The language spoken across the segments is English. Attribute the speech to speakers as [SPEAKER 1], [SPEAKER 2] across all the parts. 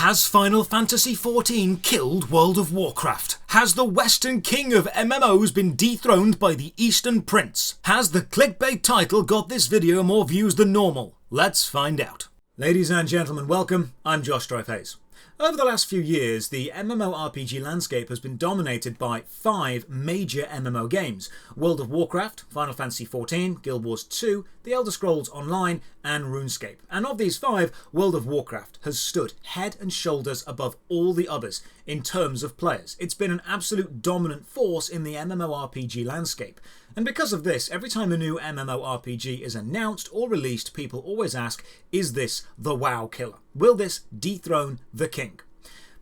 [SPEAKER 1] Has Final Fantasy XIV killed World of Warcraft? Has the Western King of MMOs been dethroned by the Eastern Prince? Has the clickbait title got this video more views than normal? Let's find out. Ladies and gentlemen, welcome. I'm Josh Hayes. Over the last few years, the MMORPG landscape has been dominated by 5 major MMO games: World of Warcraft, Final Fantasy XIV, Guild Wars 2, The Elder Scrolls Online, and RuneScape. And of these 5, World of Warcraft has stood head and shoulders above all the others in terms of players. It's been an absolute dominant force in the MMORPG landscape. And because of this, every time a new MMORPG is announced or released, people always ask, is this the WoW killer? Will this dethrone the king?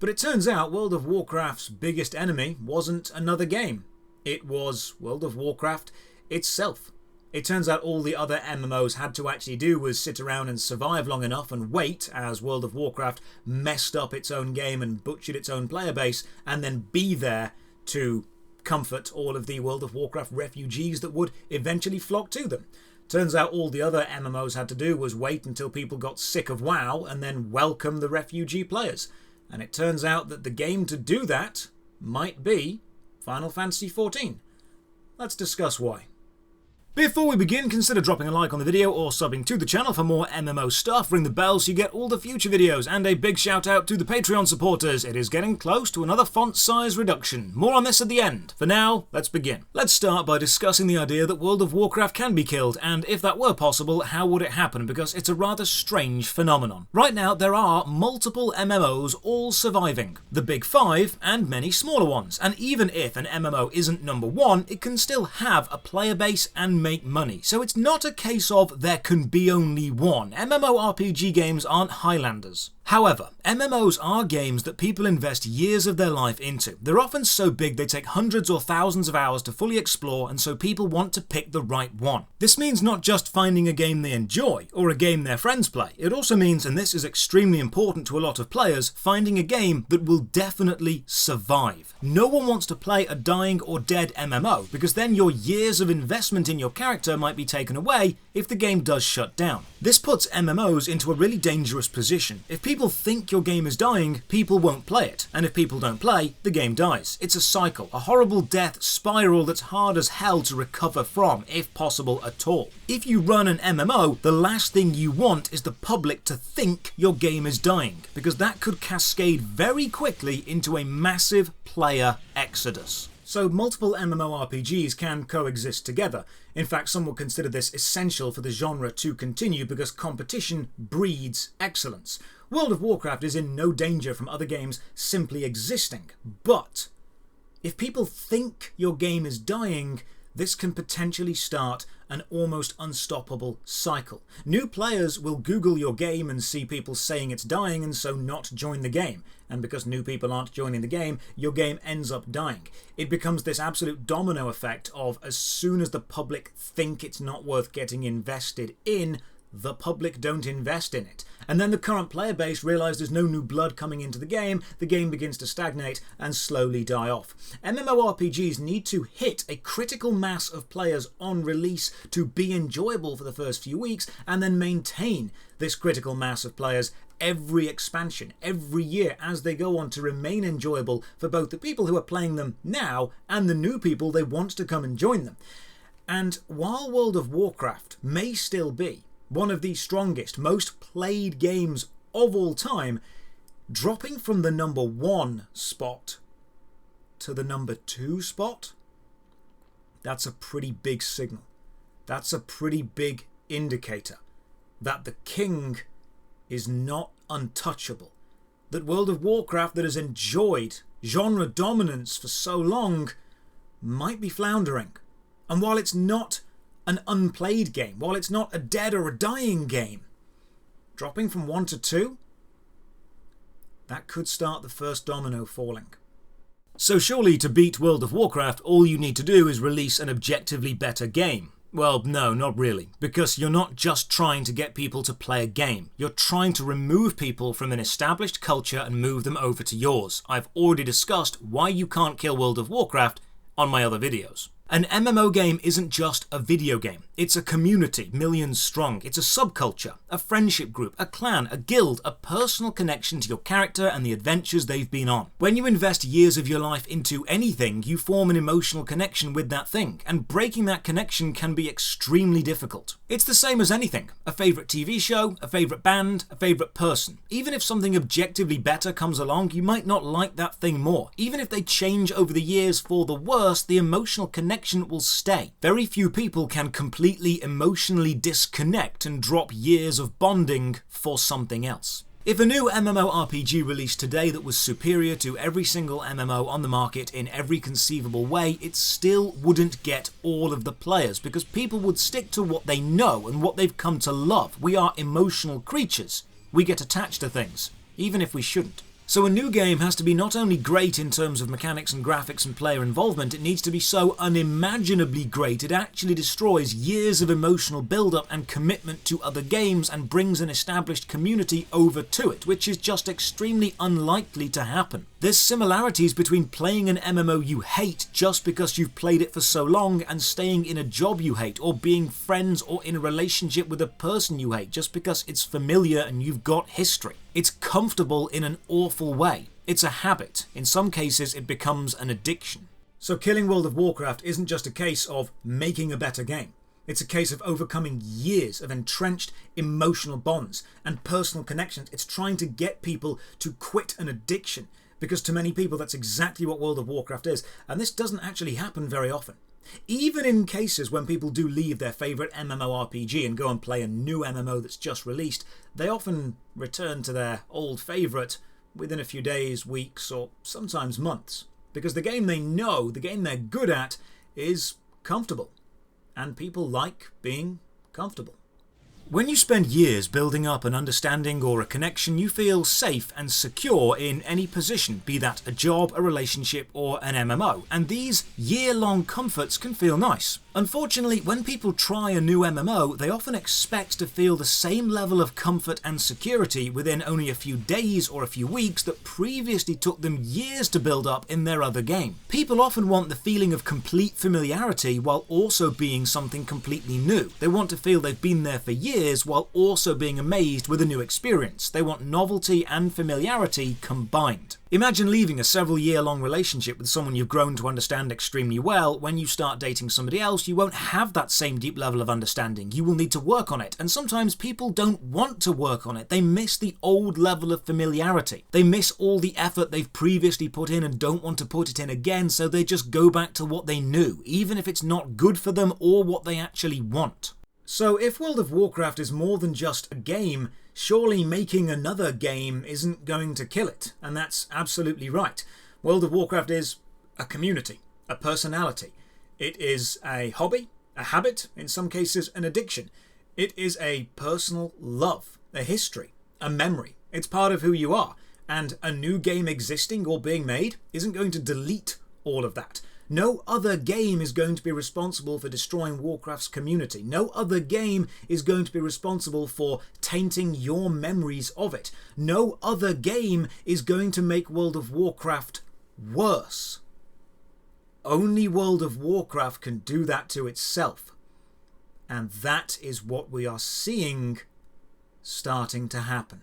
[SPEAKER 1] But it turns out World of Warcraft's biggest enemy wasn't another game. It was World of Warcraft itself. It turns out all the other MMOs had to actually do was sit around and survive long enough and wait as World of Warcraft messed up its own game and butchered its own player base, and then be there to comfort all of the World of Warcraft refugees that would eventually flock to them. Turns out all the other MMOs had to do was wait until people got sick of WoW and then welcome the refugee players. And it turns out that the game to do that might be Final Fantasy XIV. Let's discuss why. Before we begin, consider dropping a like on the video or subbing to the channel for more MMO stuff. Ring the bell so you get all the future videos, and a big shout out to the Patreon supporters. It is getting close to another font size reduction. More on this at the end. For now, let's begin. Let's start by discussing the idea that World of Warcraft can be killed, and if that were possible, how would it happen, because it's a rather strange phenomenon. Right now, there are multiple MMOs all surviving. The big 5 and many smaller ones, and even if an MMO isn't number 1, it can still have a player base and make money. So it's not a case of there can be only one. MMORPG games aren't Highlanders. However, MMOs are games that people invest years of their life into. They're often so big they take hundreds or thousands of hours to fully explore, and so people want to pick the right one. This means not just finding a game they enjoy, or a game their friends play. It also means, and this is extremely important to a lot of players, finding a game that will definitely survive. No one wants to play a dying or dead MMO, because then your years of investment in your character might be taken away if the game does shut down. This puts MMOs into a really dangerous position. If people think your game is dying, people won't play it. And if people don't play, the game dies. It's a cycle, a horrible death spiral that's hard as hell to recover from, if possible at all. If you run an MMO, the last thing you want is the public to think your game is dying, because that could cascade very quickly into a massive player exodus. So multiple MMORPGs can coexist together. In fact, some would consider this essential for the genre to continue because competition breeds excellence. World of Warcraft is in no danger from other games simply existing, but if people think your game is dying, this can potentially start an almost unstoppable cycle. New players will Google your game and see people saying it's dying and so not join the game. And because new people aren't joining the game, your game ends up dying. It becomes this absolute domino effect of as soon as the public think it's not worth getting invested in, the public don't invest in it. And then the current player base realise there's no new blood coming into the game begins to stagnate and slowly die off. MMORPGs need to hit a critical mass of players on release to be enjoyable for the first few weeks, and then maintain this critical mass of players every expansion, every year, as they go on to remain enjoyable for both the people who are playing them now and the new people they want to come and join them. And while World of Warcraft may still be one of the strongest, most played games of all time, dropping from the number 1 spot to the number 2 spot, that's a pretty big signal. That's a pretty big indicator that the king is not untouchable. That World of Warcraft, that has enjoyed genre dominance for so long, might be floundering. And while it's not an unplayed game, while it's not a dead or a dying game, dropping from 1 to 2, that could start the first domino falling. So surely to beat World of Warcraft, all you need to do is release an objectively better game. Well, no, not really, because you're not just trying to get people to play a game. You're trying to remove people from an established culture and move them over to yours. I've already discussed why you can't kill World of Warcraft on my other videos. An MMO game isn't just a video game. It's a community, millions strong. It's a subculture. a friendship group, a clan, a guild, a personal connection to your character and the adventures they've been on. When you invest years of your life into anything, you form an emotional connection with that thing, and breaking that connection can be extremely difficult. It's the same as anything: a favourite TV show, a favourite band, a favourite person. Even if something objectively better comes along, you might not like that thing more. Even if they change over the years for the worse, the emotional connection will stay. Very few people can completely emotionally disconnect and drop years of bonding for something else. If a new MMORPG released today that was superior to every single MMO on the market in every conceivable way, it still wouldn't get all of the players, because people would stick to what they know and what they've come to love. We are emotional creatures. We get attached to things, even if we shouldn't. So a new game has to be not only great in terms of mechanics and graphics and player involvement, it needs to be so unimaginably great it actually destroys years of emotional build-up and commitment to other games and brings an established community over to it, which is just extremely unlikely to happen. There's similarities between playing an MMO you hate just because you've played it for so long and staying in a job you hate, or being friends or in a relationship with a person you hate just because it's familiar and you've got history. It's comfortable in an awful way. It's a habit. In some cases, it becomes an addiction. So killing World of Warcraft isn't just a case of making a better game. It's a case of overcoming years of entrenched emotional bonds and personal connections. It's trying to get people to quit an addiction, because to many people that's exactly what World of Warcraft is, and this doesn't actually happen very often. Even in cases when people do leave their favourite MMORPG and go and play a new MMO that's just released, they often return to their old favourite within a few days, weeks, or sometimes months, because the game they know, the game they're good at, is comfortable, and people like being comfortable. When you spend years building up an understanding or a connection, you feel safe and secure in any position, be that a job, a relationship, or an MMO, and these year-long comforts can feel nice. Unfortunately, when people try a new MMO, they often expect to feel the same level of comfort and security within only a few days or a few weeks that previously took them years to build up in their other game. People often want the feeling of complete familiarity while also being something completely new. They want to feel they've been there for years while also being amazed with a new experience. They want novelty and familiarity combined. Imagine leaving a several year-long relationship with someone you've grown to understand extremely well. When you start dating somebody else, you won't have that same deep level of understanding. You will need to work on it, and sometimes people don't want to work on it. They miss the old level of familiarity. They miss all the effort they've previously put in and don't want to put it in again, so they just go back to what they knew, even if it's not good for them or what they actually want. So if World of Warcraft is more than just a game, surely making another game isn't going to kill it, and that's absolutely right. World of Warcraft is a community, a personality. It is a hobby, a habit, in some cases an addiction. It is a personal love, a history, a memory. It's part of who you are, and a new game existing or being made isn't going to delete all of that. No other game is going to be responsible for destroying Warcraft's community. No other game is going to be responsible for tainting your memories of it. No other game is going to make World of Warcraft worse. Only World of Warcraft can do that to itself. And that is what we are seeing starting to happen.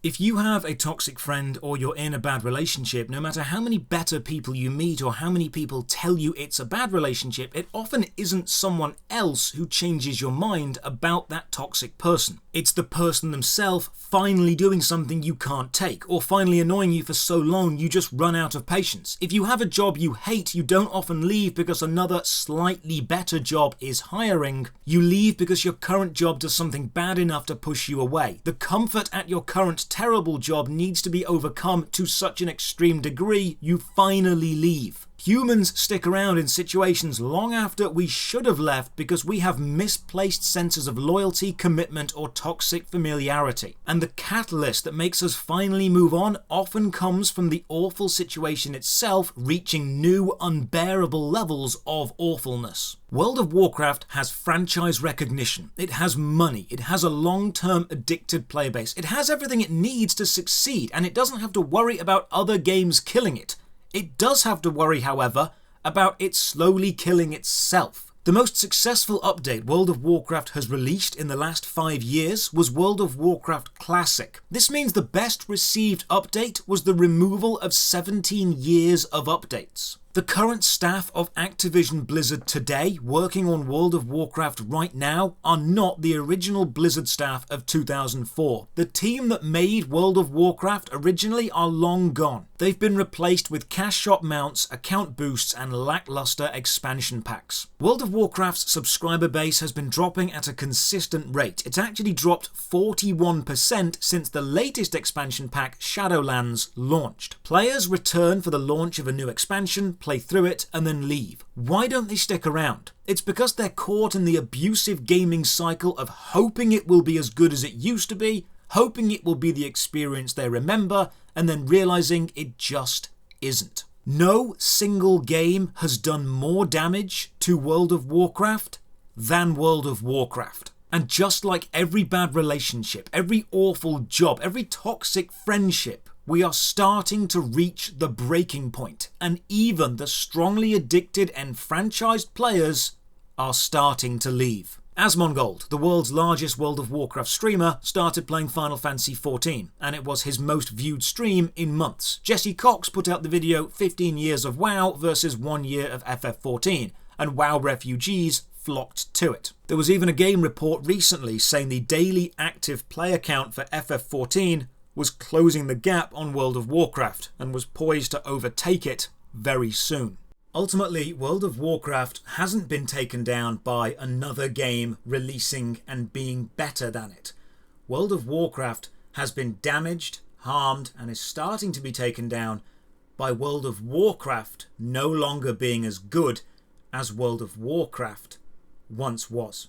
[SPEAKER 1] If you have a toxic friend or you're in a bad relationship, no matter how many better people you meet or how many people tell you it's a bad relationship, it often isn't someone else who changes your mind about that toxic person. It's the person themselves finally doing something you can't take, or finally annoying you for so long you just run out of patience. If you have a job you hate, you don't often leave because another slightly better job is hiring. You leave because your current job does something bad enough to push you away. The comfort at your current terrible job needs to be overcome to such an extreme degree, you finally leave. Humans stick around in situations long after we should have left because we have misplaced senses of loyalty, commitment, or toxic familiarity. And the catalyst that makes us finally move on often comes from the awful situation itself reaching new, unbearable levels of awfulness. World of Warcraft has franchise recognition, it has money, it has a long-term addicted player base, it has everything it needs to succeed, and it doesn't have to worry about other games killing it. It does have to worry, however, about it slowly killing itself. The most successful update World of Warcraft has released in the last 5 years was World of Warcraft Classic. This means the best received update was the removal of 17 years of updates. The current staff of Activision Blizzard today, working on World of Warcraft right now, are not the original Blizzard staff of 2004. The team that made World of Warcraft originally are long gone. They've been replaced with cash shop mounts, account boosts, and lackluster expansion packs. World of Warcraft's subscriber base has been dropping at a consistent rate. It's actually dropped 41% since the latest expansion pack, Shadowlands, launched. Players return for the launch of a new expansion, play through it, and then leave. Why don't they stick around? It's because they're caught in the abusive gaming cycle of hoping it will be as good as it used to be, hoping it will be the experience they remember, and then realizing it just isn't. No single game has done more damage to World of Warcraft than World of Warcraft. And just like every bad relationship, every awful job, every toxic friendship, we are starting to reach the breaking point, and even the strongly addicted and franchised players are starting to leave. Asmongold, the world's largest World of Warcraft streamer, started playing Final Fantasy XIV, and it was his most viewed stream in months. Jesse Cox put out the video 15 years of WoW versus 1 year of FF14, and WoW refugees flocked to it. There was even a game report recently saying the daily active player count for FF14 was closing the gap on World of Warcraft and was poised to overtake it very soon. Ultimately, World of Warcraft hasn't been taken down by another game releasing and being better than it. World of Warcraft has been damaged, harmed, and is starting to be taken down by World of Warcraft no longer being as good as World of Warcraft once was.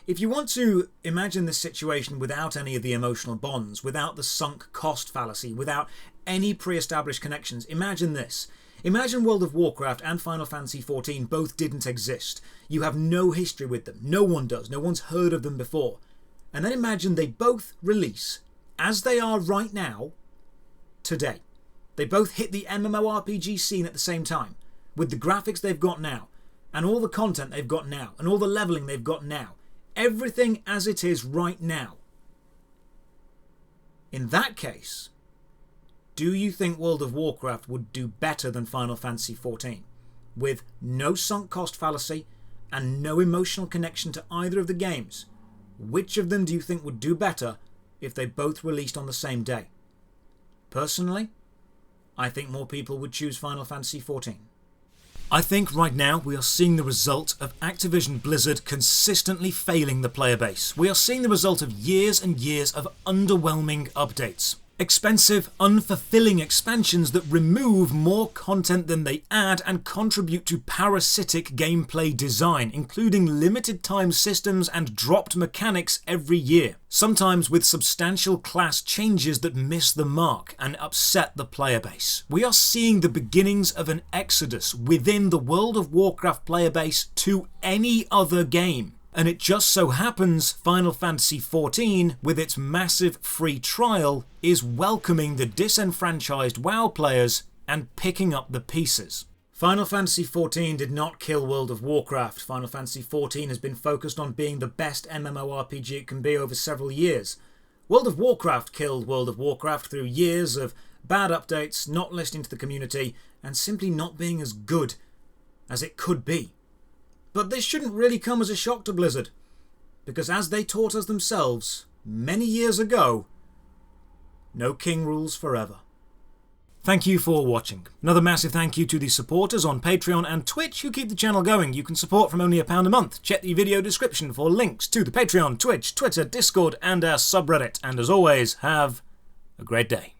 [SPEAKER 1] If you want to imagine this situation without any of the emotional bonds, without the sunk cost fallacy, without any pre-established connections, imagine this. Imagine World of Warcraft and Final Fantasy XIV both didn't exist. You have no history with them. No one does. No one's heard of them before. And then imagine they both release, as they are right now, today. They both hit the MMORPG scene at the same time, with the graphics they've got now, and all the content they've got now, and all the leveling they've got now. Everything as it is right now. In that case, do you think World of Warcraft would do better than Final Fantasy XIV? With no sunk cost fallacy and no emotional connection to either of the games, which of them do you think would do better if they both released on the same day? Personally, I think more people would choose Final Fantasy XIV. I think right now we are seeing the result of Activision Blizzard consistently failing the player base. We are seeing the result of years and years of underwhelming updates. Expensive, unfulfilling expansions that remove more content than they add and contribute to parasitic gameplay design, including limited time systems and dropped mechanics every year, sometimes with substantial class changes that miss the mark and upset the player base. We are seeing the beginnings of an exodus within the World of Warcraft player base to any other game. And it just so happens Final Fantasy XIV, with its massive free trial, is welcoming the disenfranchised WoW players and picking up the pieces. Final Fantasy XIV did not kill World of Warcraft. Final Fantasy XIV has been focused on being the best MMORPG it can be over several years. World of Warcraft killed World of Warcraft through years of bad updates, not listening to the community, and simply not being as good as it could be. But this shouldn't really come as a shock to Blizzard, because as they taught us themselves many years ago, no king rules forever. Thank you for watching. Another massive thank you to the supporters on Patreon and Twitch who keep the channel going. You can support from only £1 a month. Check the video description for links to the Patreon, Twitch, Twitter, Discord and our subreddit. And as always, have a great day.